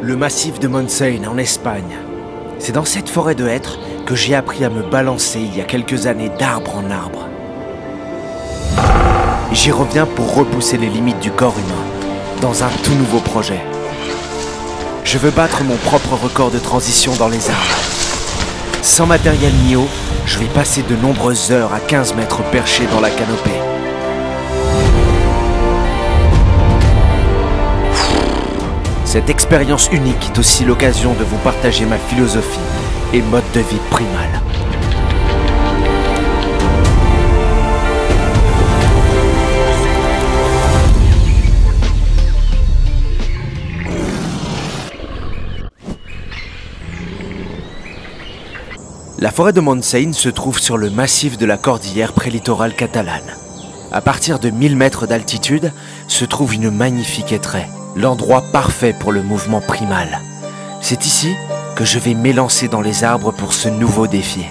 le massif de Montseny en Espagne. C'est dans cette forêt de hêtres que j'ai appris à me balancer il y a quelques années d'arbre en arbre. Et j'y reviens pour repousser les limites du corps humain dans un tout nouveau projet. Je veux battre mon propre record de transition dans les arbres. Sans matériel ni eau, je vais passer de nombreuses heures à 15 mètres perché dans la canopée. Cette expérience unique est aussi l'occasion de vous partager ma philosophie et mode de vie primal. La forêt de Montseny se trouve sur le massif de la cordillère prélittorale catalane. À partir de 1000 mètres d'altitude se trouve une magnifique hêtraie, l'endroit parfait pour le mouvement primal. C'est ici que je vais m'élancer dans les arbres pour ce nouveau défi.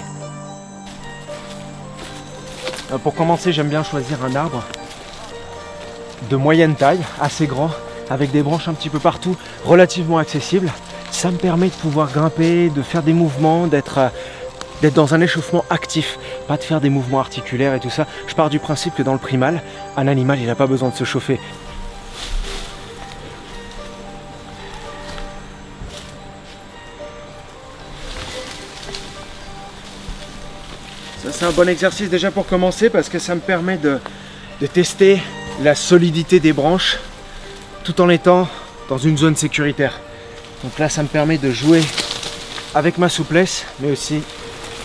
Pour commencer, j'aime bien choisir un arbre de moyenne taille, assez grand, avec des branches un petit peu partout, relativement accessibles. Ça me permet de pouvoir grimper, de faire des mouvements, d'être dans un échauffement actif, pas de faire des mouvements articulaires et tout ça. Je pars du principe que dans le primal, un animal, il n'a pas besoin de se chauffer. Ça, c'est un bon exercice déjà pour commencer parce que ça me permet de tester la solidité des branches tout en étant dans une zone sécuritaire. Donc là, ça me permet de jouer avec ma souplesse, mais aussi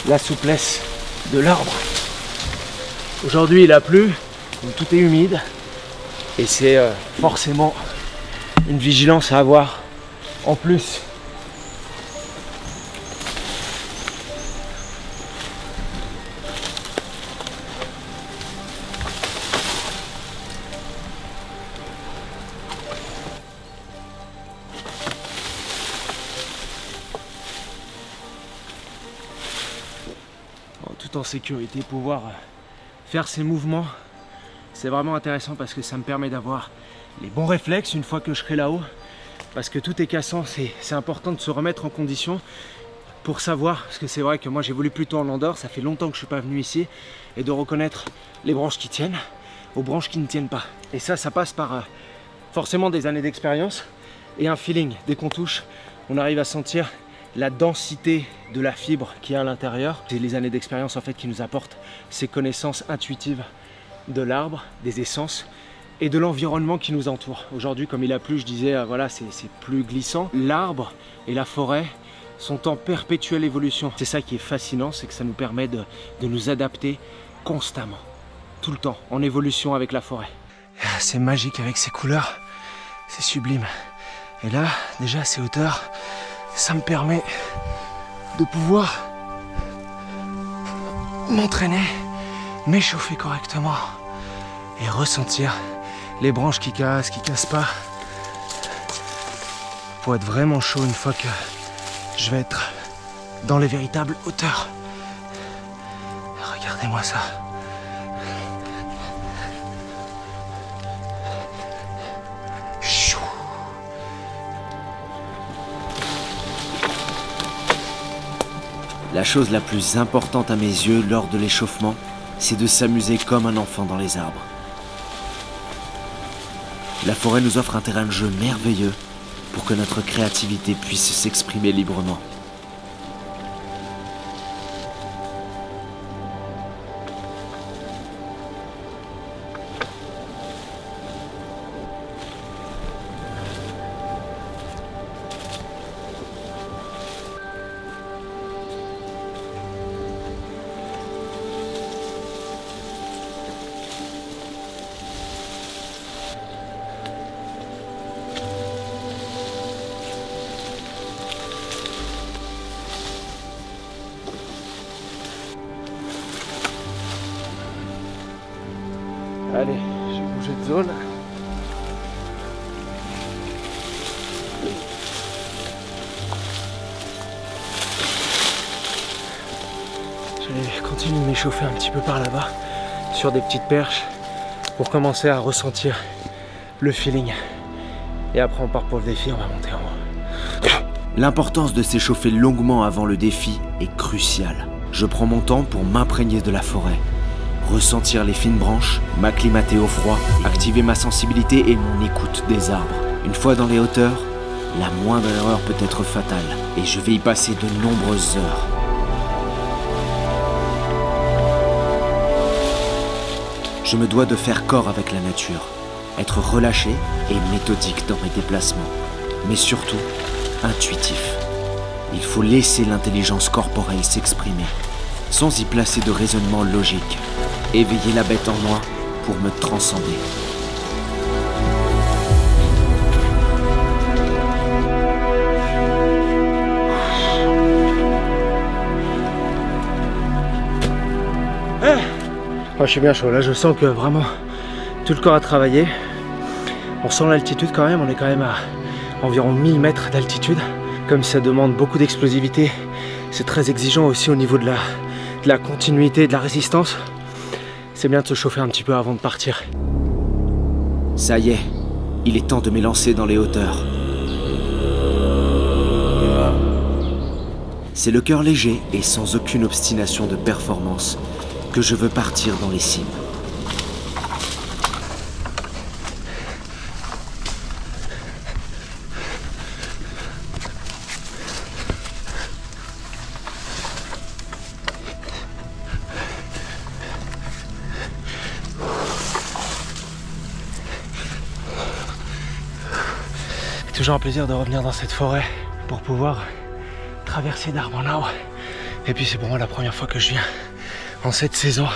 la souplesse de l'arbre. Aujourd'hui il a plu, donc tout est humide et c'est forcément une vigilance à avoir en plus. Tout en sécurité, pouvoir faire ces mouvements, c'est vraiment intéressant parce que ça me permet d'avoir les bons réflexes une fois que je serai là-haut, parce que tout est cassant, c'est important de se remettre en condition pour savoir, parce que c'est vrai que moi j'évolue plutôt en landor, ça fait longtemps que je suis pas venu ici, et de reconnaître les branches qui tiennent aux branches qui ne tiennent pas. Et ça passe par forcément des années d'expérience et un feeling. Dès qu'on touche, on arrive à sentir la densité de la fibre qui est à l'intérieur. C'est les années d'expérience en fait qui nous apportent ces connaissances intuitives de l'arbre, des essences et de l'environnement qui nous entoure. Aujourd'hui, comme il a plu, je disais, voilà, c'est plus glissant. L'arbre et la forêt sont en perpétuelle évolution. C'est ça qui est fascinant, c'est que ça nous permet de nous adapter constamment, tout le temps, en évolution avec la forêt. C'est magique avec ces couleurs, c'est sublime. Et là, déjà à ces hauteurs, ça me permet de pouvoir m'entraîner, m'échauffer correctement et ressentir les branches qui cassent pas, pour être vraiment chaud une fois que je vais être dans les véritables hauteurs. Regardez-moi ça. La chose la plus importante à mes yeux lors de l'échauffement, c'est de s'amuser comme un enfant dans les arbres. La forêt nous offre un terrain de jeu merveilleux pour que notre créativité puisse s'exprimer librement. Allez, je vais bouger de zone. Je vais continuer de m'échauffer un petit peu par là-bas, sur des petites perches, pour commencer à ressentir le feeling. Et après on part pour le défi, on va monter en haut. L'importance de s'échauffer longuement avant le défi est cruciale. Je prends mon temps pour m'imprégner de la forêt, ressentir les fines branches, m'acclimater au froid, activer ma sensibilité et mon écoute des arbres. Une fois dans les hauteurs, la moindre erreur peut être fatale et je vais y passer de nombreuses heures. Je me dois de faire corps avec la nature, être relâché et méthodique dans mes déplacements, mais surtout intuitif. Il faut laisser l'intelligence corporelle s'exprimer, sans y placer de raisonnement logique. Éveiller la bête en moi pour me transcender. Moi, je suis bien chaud, là je sens que vraiment tout le corps a travaillé. On sent l'altitude quand même, on est quand même à environ 1000 mètres d'altitude. Comme ça demande beaucoup d'explosivité, c'est très exigeant aussi au niveau de la continuité, de la résistance. C'est bien de se chauffer un petit peu avant de partir. Ça y est, il est temps de m'élancer dans les hauteurs. C'est le cœur léger et sans aucune obstination de performance que je veux partir dans les cimes. C'est toujours un plaisir de revenir dans cette forêt pour pouvoir traverser d'arbre en arbre. Et puis c'est pour moi la première fois que je viens en cette saison.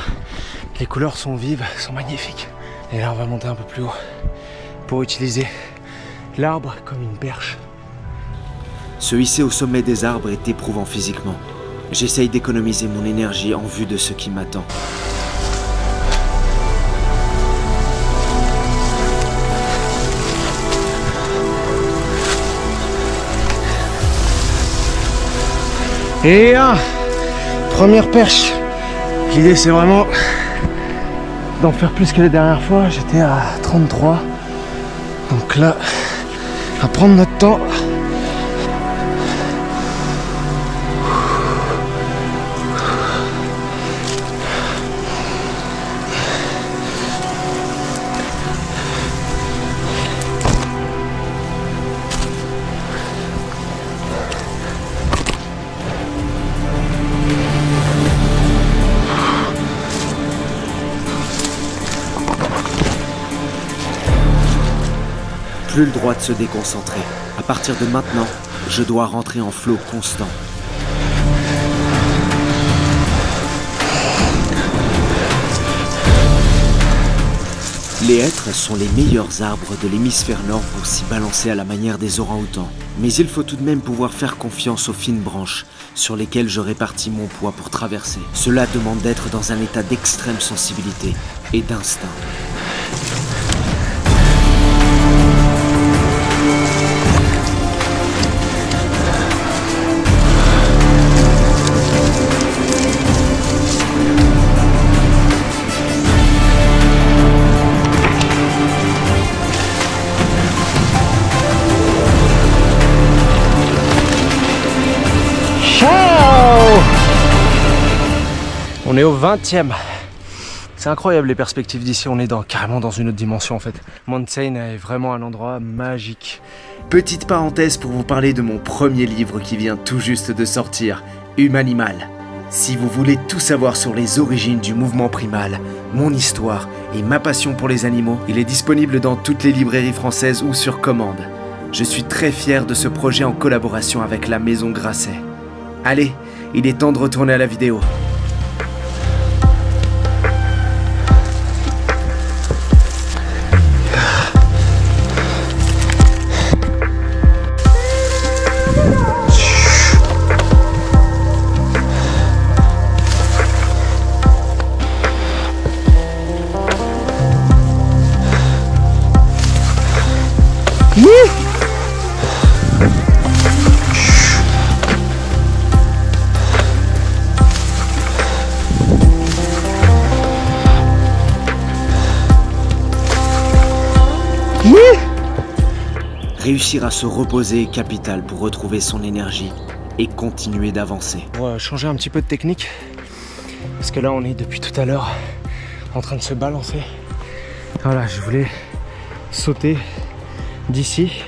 Les couleurs sont vives, sont magnifiques. Et là on va monter un peu plus haut pour utiliser l'arbre comme une perche. Se hisser au sommet des arbres est éprouvant physiquement. J'essaye d'économiser mon énergie en vue de ce qui m'attend. Et première perche. L'idée c'est vraiment d'en faire plus que les dernières fois. J'étais à 33. Donc là, à prendre notre temps. Plus le droit de se déconcentrer. À partir de maintenant, je dois rentrer en flot constant. Les hêtres sont les meilleurs arbres de l'hémisphère nord pour s'y balancer à la manière des orang-outans. Mais il faut tout de même pouvoir faire confiance aux fines branches sur lesquelles je répartis mon poids pour traverser. Cela demande d'être dans un état d'extrême sensibilité et d'instinct. On est au 20e. C'est incroyable les perspectives d'ici, on est carrément dans une autre dimension en fait. Mountain est vraiment un endroit magique. Petite parenthèse pour vous parler de mon premier livre qui vient tout juste de sortir, Humanimal. Si vous voulez tout savoir sur les origines du mouvement primal, mon histoire et ma passion pour les animaux, il est disponible dans toutes les librairies françaises ou sur commande. Je suis très fier de ce projet en collaboration avec la Maison Grasset. Allez, il est temps de retourner à la vidéo. Réussir à se reposer est capital pour retrouver son énergie et continuer d'avancer. On va changer un petit peu de technique parce que là on est depuis tout à l'heure en train de se balancer. Voilà, je voulais sauter d'ici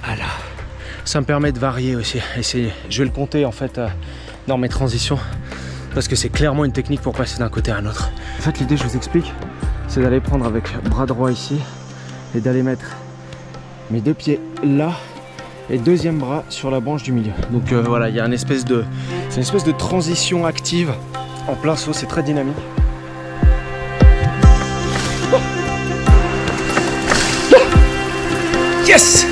à là. Ça me permet de varier aussi. Je vais le compter en fait dans mes transitions parce que c'est clairement une technique pour passer d'un côté à un autre. En fait l'idée, je vous explique, c'est d'aller prendre avec bras droit ici et d'aller mettre mes deux pieds là et deuxième bras sur la branche du milieu. Donc voilà, il y a c'est une espèce de transition active en plein saut, c'est très dynamique. Oh. Yes!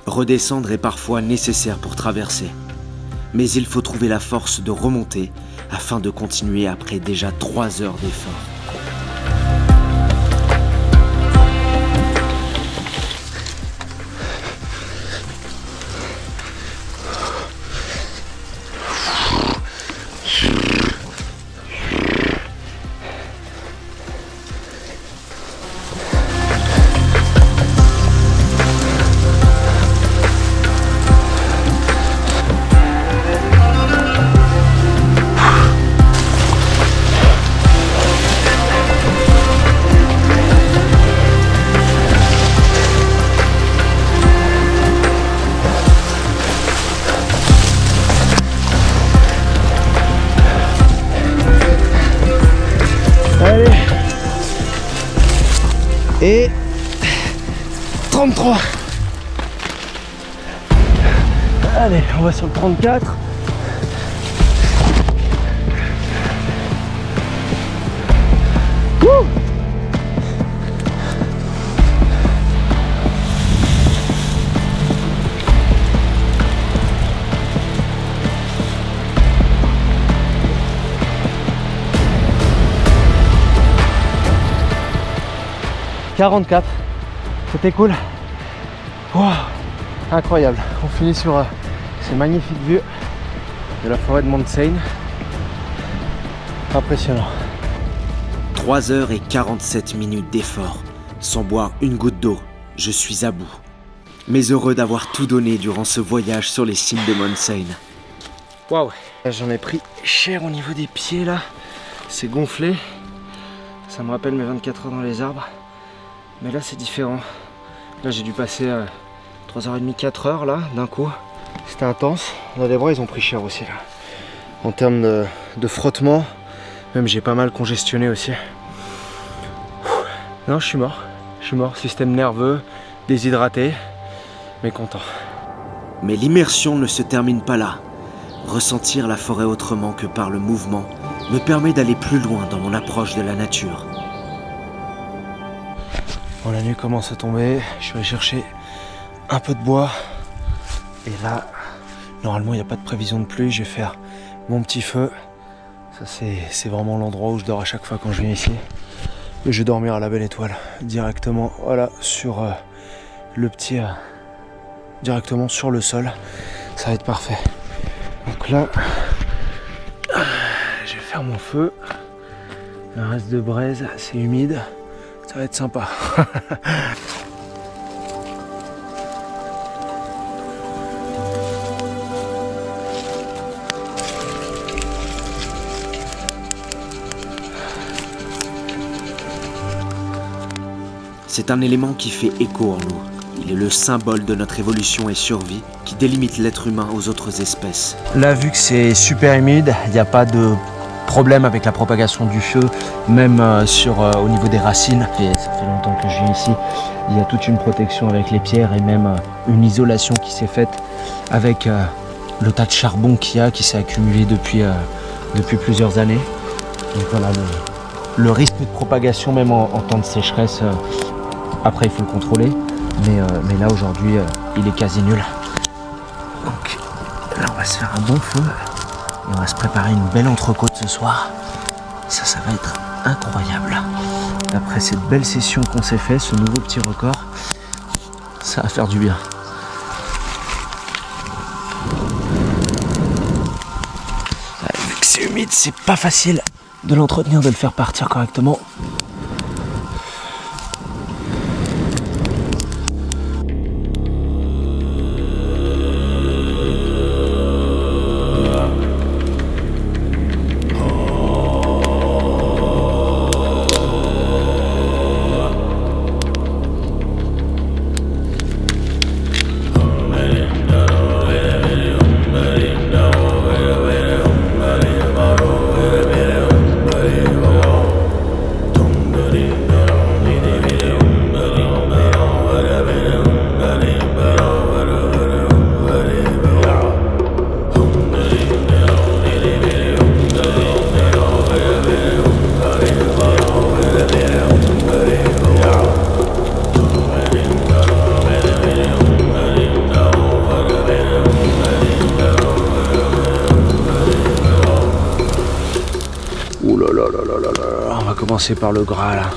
Redescendre est parfois nécessaire pour traverser, mais il faut trouver la force de remonter afin de continuer après déjà 3 heures d'effort. Et 33. Allez, on va sur le 34. Wouh! C'était cool. Wow, incroyable. On finit sur ces magnifiques vues de la forêt de Mount Seine. Impressionnant. 3 heures et 47 minutes d'effort. Sans boire une goutte d'eau, je suis à bout. Mais heureux d'avoir tout donné durant ce voyage sur les cimes de Mount Seine. Waouh, j'en ai pris cher au niveau des pieds là. C'est gonflé. Ça me rappelle mes 24 heures dans les arbres. Mais là c'est différent. Là j'ai dû passer 3h30, 4h là d'un coup. C'était intense. Là les bras ils ont pris cher aussi là. En termes de frottement, même j'ai pas mal congestionné aussi. Non, je suis mort. Je suis mort. Système nerveux, déshydraté, mais content. Mais l'immersion ne se termine pas là. Ressentir la forêt autrement que par le mouvement me permet d'aller plus loin dans mon approche de la nature. Bon, la nuit commence à tomber, je suis allé chercher un peu de bois et là normalement il n'y a pas de prévision de pluie, je vais faire mon petit feu. Ça c'est vraiment l'endroit où je dors à chaque fois quand je viens ici et je vais dormir à la Belle Étoile directement, voilà, sur le petit directement sur le sol, ça va être parfait. Donc là je vais faire mon feu, le reste de braise c'est humide. Ça va être sympa. C'est un élément qui fait écho en nous. Il est le symbole de notre évolution et survie qui délimite l'être humain aux autres espèces. Là, vu que c'est super humide, il n'y a pas de problème avec la propagation du feu, même au niveau des racines. Et ça fait longtemps que je viens ici. Il y a toute une protection avec les pierres et même une isolation qui s'est faite avec le tas de charbon qui s'est accumulé depuis plusieurs années. Donc voilà, le risque de propagation même en temps de sécheresse, après il faut le contrôler. Mais là aujourd'hui il est quasi nul. Donc là on va se faire un bon feu. Et on va se préparer une belle entrecôte ce soir. Ça va être incroyable. Après cette belle session qu'on s'est fait, ce nouveau petit record, ça va faire du bien. Vu que c'est humide, c'est pas facile de l'entretenir, de le faire partir correctement. Ouh là là là là là là, on va commencer par le gras là.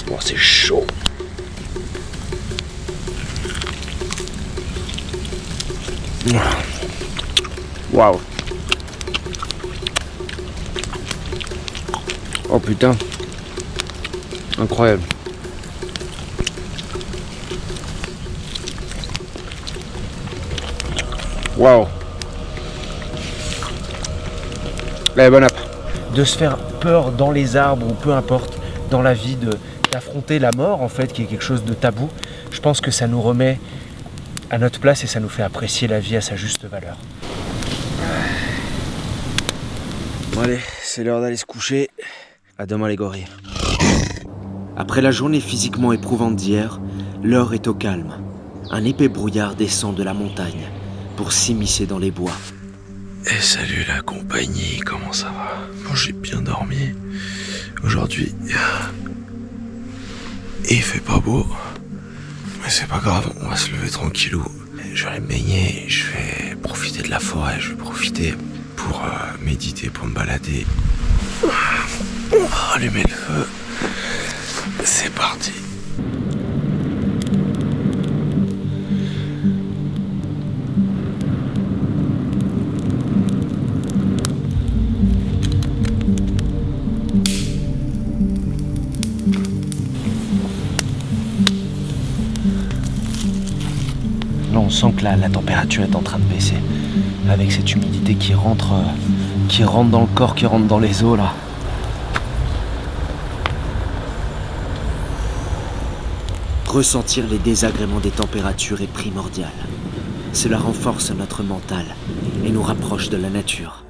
Bon, c'est chaud. Waouh. Oh putain. Incroyable. Waouh. La bonne app. De se faire peur dans les arbres ou peu importe, dans la vie, d'affronter la mort en fait, qui est quelque chose de tabou, je pense que ça nous remet à notre place et ça nous fait apprécier la vie à sa juste valeur. Bon allez, c'est l'heure d'aller se coucher. À demain les gorilles. Après la journée physiquement éprouvante d'hier, l'heure est au calme. Un épais brouillard descend de la montagne pour s'immiscer dans les bois. Et salut la compagnie, comment ça va? Bon, j'ai bien dormi. Aujourd'hui, il fait pas beau. Mais c'est pas grave, on va se lever tranquillou. Je vais aller me baigner, je vais profiter de la forêt, je vais profiter pour méditer, pour me balader. On va rallumer le feu. C'est parti. Là, on sent que la température est en train de baisser. Avec cette humidité qui rentre dans le corps, qui rentre dans les os là. Ressentir les désagréments des températures est primordial. Cela renforce notre mental et nous rapproche de la nature.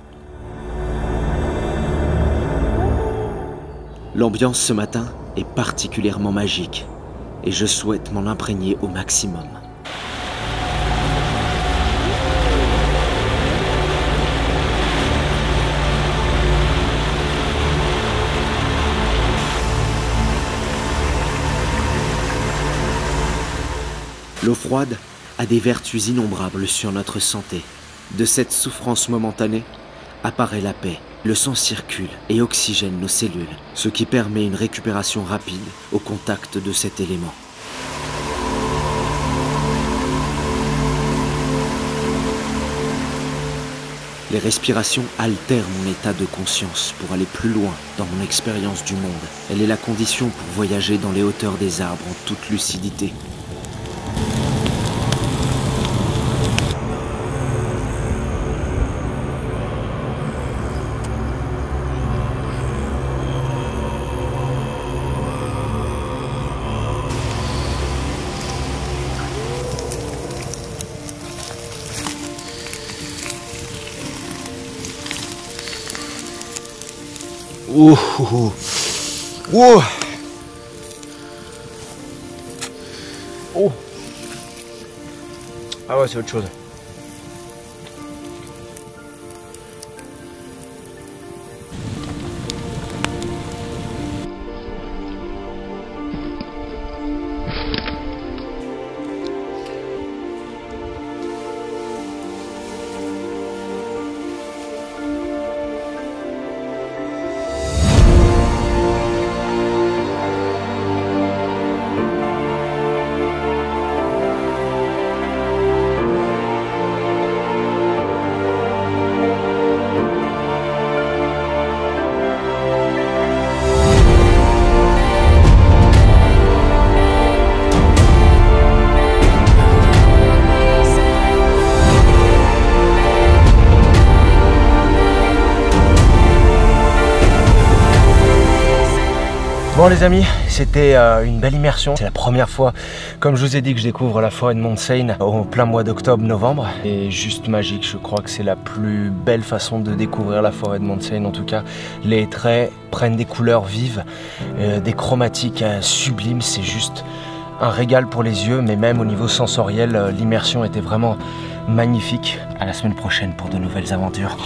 L'ambiance ce matin est particulièrement magique et je souhaite m'en imprégner au maximum. L'eau froide a des vertus innombrables sur notre santé. De cette souffrance momentanée apparaît la paix. Le sang circule et oxygène nos cellules, ce qui permet une récupération rapide au contact de cet élément. Les respirations altèrent mon état de conscience pour aller plus loin dans mon expérience du monde. Elle est la condition pour voyager dans les hauteurs des arbres en toute lucidité. Ouh, ouh, ouh. Oh. Ah ouais, c'est autre chose. Bon les amis, c'était une belle immersion. C'est la première fois, comme je vous ai dit, que je découvre la forêt de Mount Seine au plein mois d'octobre-novembre. Et juste magique, je crois que c'est la plus belle façon de découvrir la forêt de Mount Seine. En tout cas, les traits prennent des couleurs vives, des chromatiques sublimes. C'est juste un régal pour les yeux, mais même au niveau sensoriel, l'immersion était vraiment magnifique. À la semaine prochaine pour de nouvelles aventures.